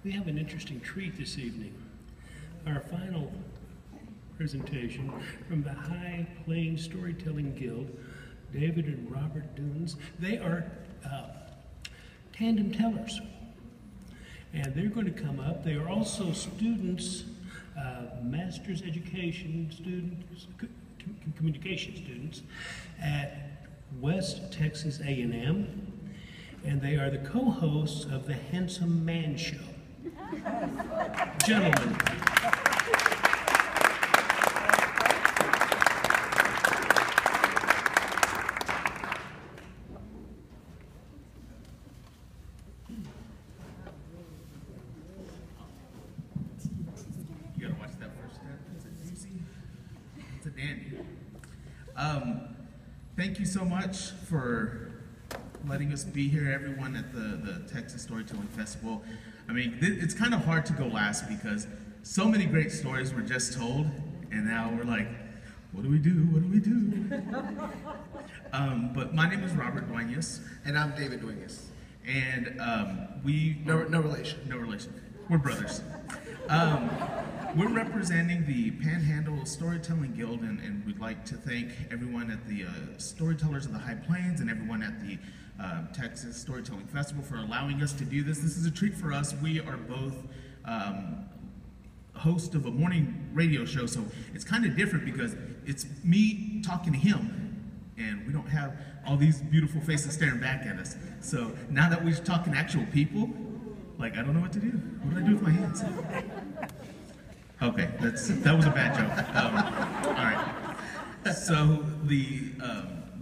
We have an interesting treat this evening. Our final presentation from the High Plains Storytelling Guild, David and Robert Duenes. They are tandem tellers, and they're going to come up. They are also students, master's education students, communication students at West Texas A&M, and they are the co-hosts of the HandsomeMan show. Gentlemen. You gotta watch that first step. It's a juicy, it's a dandy. Thank you so much for letting us be here, everyone, at the Texas Storytelling Festival. I mean, it's kind of hard to go last because so many great stories were just told, and now we're like, what do we do? What do we do? But my name is Robert Duenes. And I'm David Duenes. And No relation. No relation. We're brothers. We're representing the Panhandle Storytelling Guild, and we'd like to thank everyone at the Storytellers of the High Plains and everyone at the Texas Storytelling Festival for allowing us to do this. This is a treat for us. We are both host of a morning radio show, so it's kind of different because it's me talking to him, and we don't have all these beautiful faces staring back at us. So now that we're talking to actual people, like, I don't know what to do. What do I do with my hands? Okay, that was a bad joke. All right. So the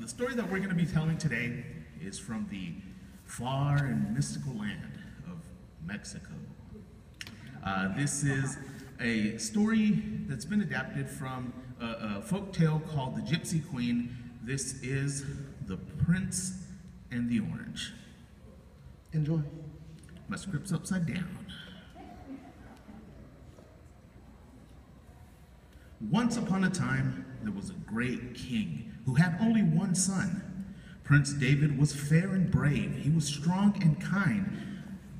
story that we're going to be telling today is from the far and mystical land of Mexico. This is a story that's been adapted from a folk tale called The Gypsy Queen. This is The Prince and the Orange. Enjoy. My script's upside down. Once upon a time, there was a great king who had only one son. Prince David was fair and brave. He was strong and kind.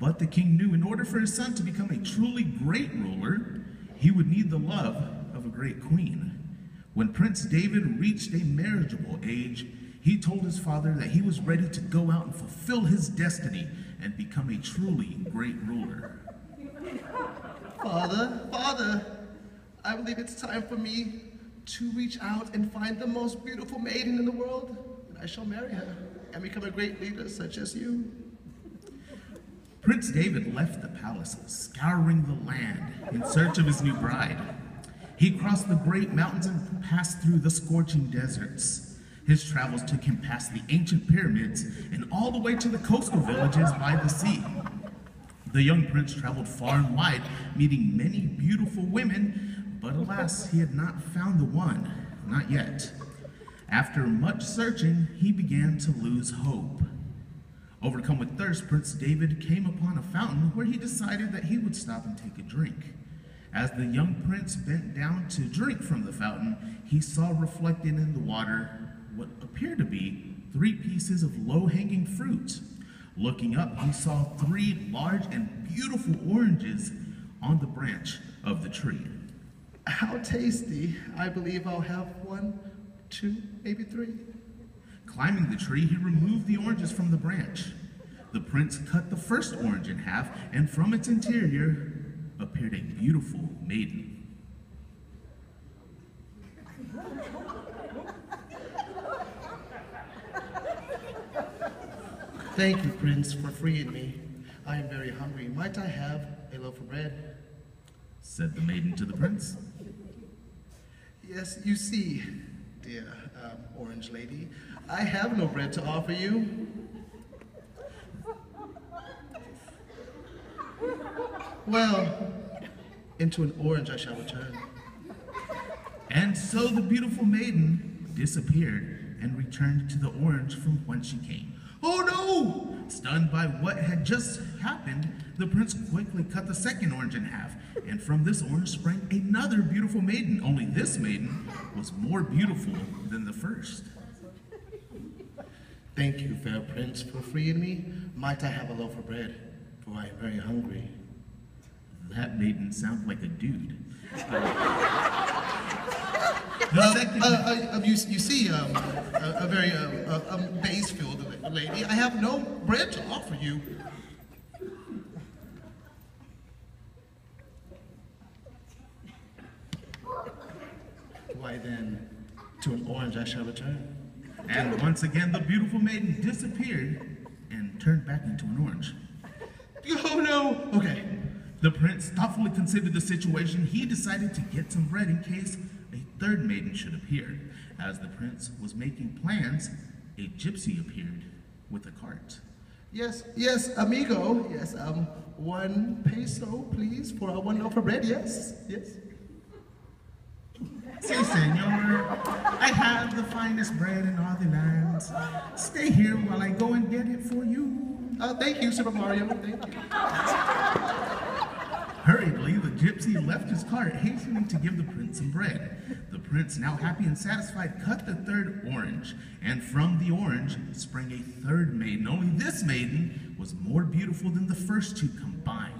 But the king knew in order for his son to become a truly great ruler, he would need the love of a great queen. When Prince David reached a marriageable age, he told his father that he was ready to go out and fulfill his destiny and become a truly great ruler. Father, I believe it's time for me to reach out and find the most beautiful maiden in the world, and I shall marry her and become a great leader such as you. Prince David left the palaces, scouring the land in search of his new bride. He crossed the great mountains and passed through the scorching deserts. His travels took him past the ancient pyramids and all the way to the coastal villages by the sea. The young prince traveled far and wide, meeting many beautiful women, but alas, he had not found the one, not yet. After much searching, he began to lose hope. Overcome with thirst, Prince David came upon a fountain where he decided that he would stop and take a drink. As the young prince bent down to drink from the fountain, he saw reflected in the water what appeared to be 3 pieces of low-hanging fruit. Looking up, he saw 3 large and beautiful oranges on the branch of the tree. How tasty. I believe I'll have 1, 2, maybe 3. Climbing the tree, he removed the oranges from the branch. The prince cut the first orange in half, and from its interior appeared a beautiful maiden. Thank you, Prince, for freeing me. I am very hungry. Might I have a loaf of bread? Said the maiden to the prince. Yes, you see, dear orange lady, I have no bread to offer you. Well, into an orange I shall return. And so the beautiful maiden disappeared and returned to the orange from whence she came. Oh no! Stunned by what had just happened, the prince quickly cut the second orange in half, and from this orange sprang another beautiful maiden, only this maiden was more beautiful than the first. Thank you, fair prince, for freeing me. Might I have a loaf of bread, for I am very hungry. that maiden sounded like a dude. You see, a very base-filled lady, I have no bread to offer you. Why then, to an orange I shall return. And once again, the beautiful maiden disappeared and turned back into an orange. Oh no! Okay. The prince thoughtfully considered the situation. He decided to get some bread in case a third maiden should appear. As the prince was making plans, a gypsy appeared with a cart. Yes, amigo. Yes, 1 peso, please, for 1 loaf of bread. Yes. Si, senor, I have the finest bread in all the lands. Stay here while I go and get it for you. Thank you, Super Mario. Thank you. Hurriedly, the gypsy left his cart, hastening to give the prince some bread. The prince, now happy and satisfied, cut the third orange, and from the orange sprang a third maiden. Only this maiden was more beautiful than the first two combined.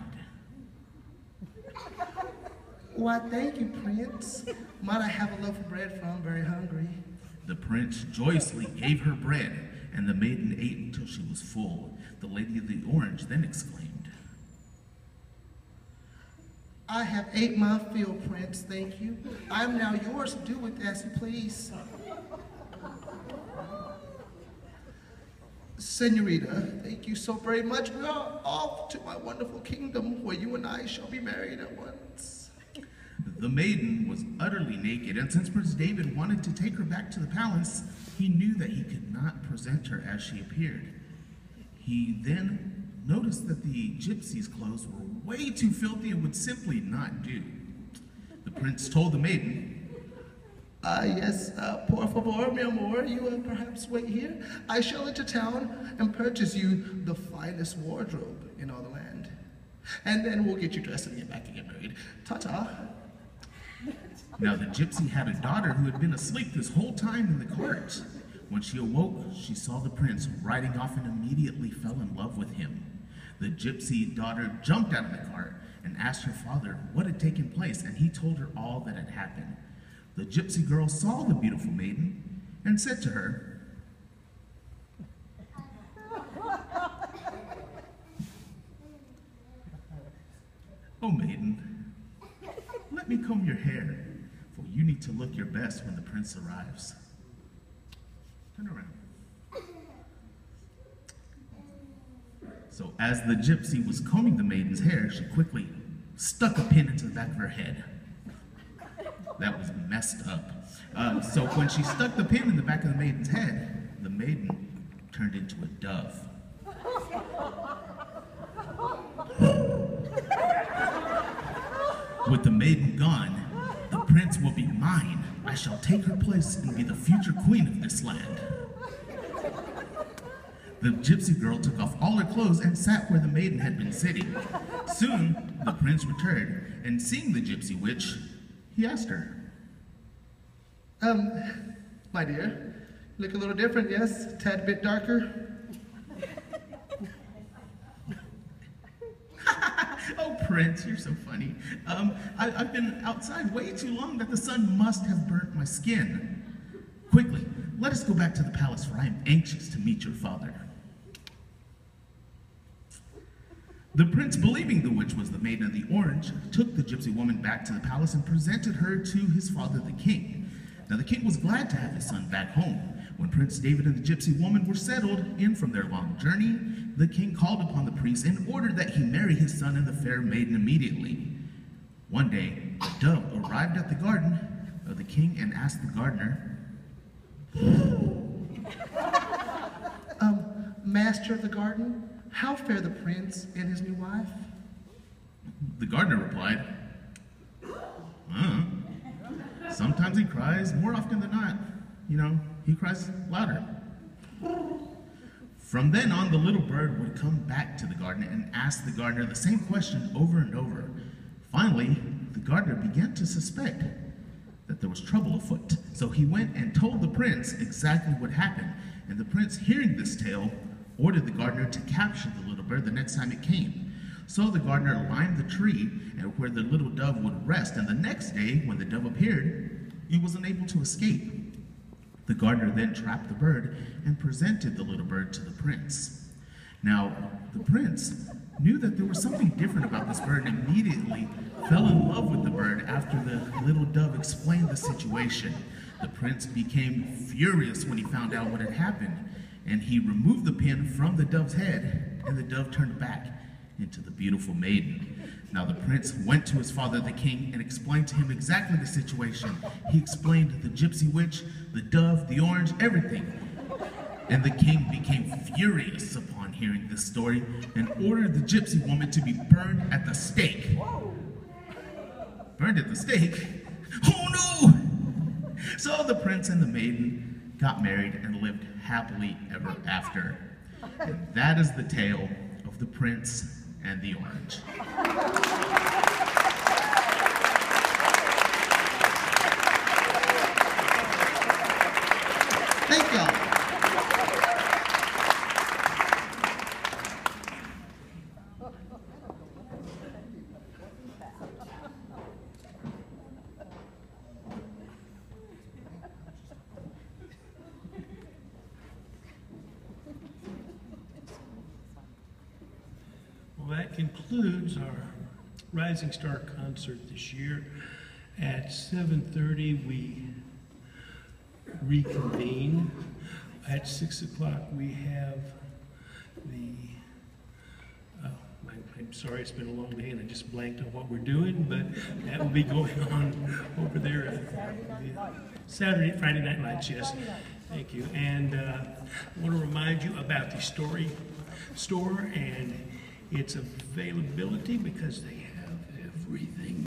Why, thank you, Prince. Might I have a loaf of bread, for I'm very hungry. The prince joyously gave her bread, and the maiden ate until she was full. The lady of the orange then exclaimed, I have ate my fill, Prince, thank you. I am now yours to do with as you please. Senorita, thank you so very much. We are off to my wonderful kingdom where you and I shall be married at once. The maiden was utterly naked, and since Prince David wanted to take her back to the palace, he knew that he could not present her as she appeared. He then noticed that the gypsy's clothes were way too filthy and would simply not do. The prince told the maiden, Yes, por favor, mi amor, you perhaps wait here. I shall enter town and purchase you the finest wardrobe in all the land. And then we'll get you dressed and get back and get married. Ta-ta. Now the gypsy had a daughter who had been asleep this whole time in the cart. When she awoke, she saw the prince riding off and immediately fell in love with him. The gypsy daughter jumped out of the cart and asked her father what had taken place, and he told her all that had happened. The gypsy girl saw the beautiful maiden and said to her, "Oh maiden, let me comb your hair, for you need to look your best when the prince arrives." Turn around. So as the gypsy was combing the maiden's hair, she quickly stuck a pin into the back of her head. That was messed up. So when she stuck the pin in the back of the maiden's head, the maiden turned into a dove. With the maiden gone, the prince will be mine. I shall take her place and be the future queen of this land. The gypsy girl took off all her clothes and sat where the maiden had been sitting. Soon, the prince returned, and seeing the gypsy witch, he asked her, My dear, look a little different, yes? A tad bit darker? "Oh, Prince, you're so funny. I've been outside way too long that the sun must have burnt my skin. Quickly, let us go back to the palace, for I am anxious to meet your father." The prince, believing the witch was the maiden of the orange, took the gypsy woman back to the palace and presented her to his father, the king. Now, the king was glad to have his son back home. When Prince David and the gypsy woman were settled in from their long journey, the king called upon the priest and ordered that he marry his son and the fair maiden immediately. One day, a dove arrived at the garden of the king and asked the gardener, Master of the garden, how fare the prince and his new wife? The gardener replied, "Sometimes he cries, more often than not. He cries louder." From then on, the little bird would come back to the garden and ask the gardener the same question over and over. Finally, the gardener began to suspect that there was trouble afoot. So he went and told the prince exactly what happened. And the prince, hearing this tale, ordered the gardener to capture the little bird the next time it came. So the gardener lined the tree and where the little dove would rest, and the next day, when the dove appeared, it was unable to escape. The gardener then trapped the bird and presented the little bird to the prince. Now, the prince knew that there was something different about this bird and immediately fell in love with the bird after the little dove explained the situation. The prince became furious when he found out what had happened, and he removed the pin from the dove's head, and the dove turned back into the beautiful maiden. Now the prince went to his father, the king, and explained to him exactly the situation. He explained the gypsy witch, the dove, the orange, everything. And the king became furious upon hearing this story and ordered the gypsy woman to be burned at the stake. Burned at the stake? Oh no! So the prince and the maiden got married and lived happily ever after. And that is the tale of the prince and the orange. Thank y'all. Well, that concludes our Rising Star concert this year. At 7:30, we reconvene. At 6 o'clock, we have the, I'm sorry, it's been a long day and I just blanked on what we're doing, but that will be going on over there at Saturday, Friday Night Lights, yes. Thank you. And I want to remind you about the Story Store and its availability because they